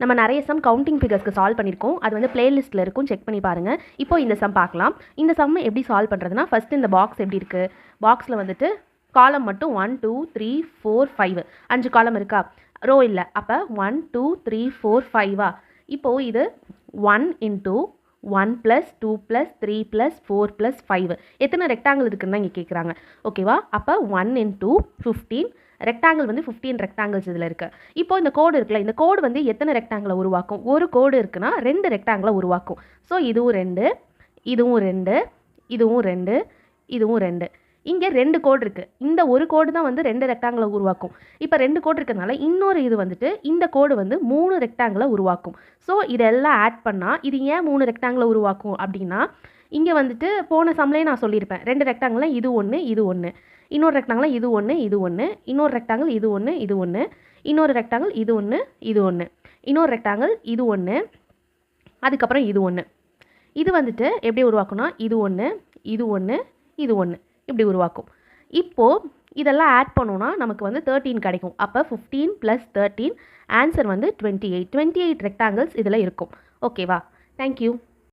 நம்ம நிறைய some counting ஃபிகர்ஸ்க்கு solve பண்ணியிருக்கோம். அது வந்து பிளேலிஸ்ட்டில் இருக்கும், செக் பண்ணி பாருங்கள். இப்போ இந்த சம் பார்க்கலாம். இந்த சம் எப்படி சால்வ் பண்ணுறதுனா, ஃபஸ்ட்டு இந்த பாக்ஸ் எப்படி இருக்குது, பாக்ஸில் வந்துட்டு காலம் மட்டும் 1 2 3 4 5 5 காலம் இருக்கா, ரோ இல்லை. அப்போ 1 2 3 4 5 இப்போது இது 1 into 1 + 2 + 3 + 4 + 5 எத்தனை ரெக்டாங்கிள் இருக்குன்னு தான் இங்கே கேட்குறாங்க. ஓகேவா? அப்போ 1 into 15 ரெக்டாங்கிள் வந்து 15 ரெக்டாங்கிள்ஸ் இதில் இருக்குது. இப்போ இந்த கோடு இருக்குல்ல, இந்த கோடு வந்து எத்தனை ரெக்டாங்கிளை உருவாக்கும், ஒரு கோடு இருக்குன்னா 2 ரெக்டாங்கிளை உருவாக்கும். ஸோ இதுவும் 2, இதுவும் 2, இதுவும் 2, இதுவும் 2. இங்கே 2 கோடு இருக்குது. இந்த ஒரு கோடு தான் வந்து 2 ரெக்டாங்கிளை உருவாக்கும். இப்போ 2 கோடு இருக்கிறதுனால இன்னொரு இது வந்துட்டு இந்த கோடு வந்து 3 ரெக்டாங்கிளை உருவாக்கும். ஸோ இதெல்லாம் ஆட் பண்ணால் இது ஏன் 3 ரெக்டாங்கிளை உருவாக்கும் அப்படின்னா, இங்கே வந்துட்டு போன சம்லேயே நான் சொல்லியிருப்பேன், 2 ரெக்டாங்கிள் இது ஒன்று இது ஒன்று, இன்னொரு ரெக்டாங்கிள் இது ஒன்று இது ஒன்று, இன்னொரு ரெக்டாங்கிள் இது ஒன்று இது ஒன்று, இன்னொரு ரெக்டாங்கிள் இது ஒன்று இது ஒன்று, இன்னொரு ரெக்டாங்கிள் இது ஒன்று, அதுக்கப்புறம் இது ஒன்று. இது வந்துட்டு எப்படி உருவாக்கும்னா, இது ஒன்று இது ஒன்று இது ஒன்று இப்படி உருவாக்கும். இப்போது இதெல்லாம் ஆட் பண்ணோன்னா நமக்கு வந்து 13 கிடைக்கும். அப்போ 15 + 13 ஆன்சர் வந்து 28 ரெக்டாங்கிள்ஸ் இதில் இருக்கும். ஓகேவா? தேங்க்யூ.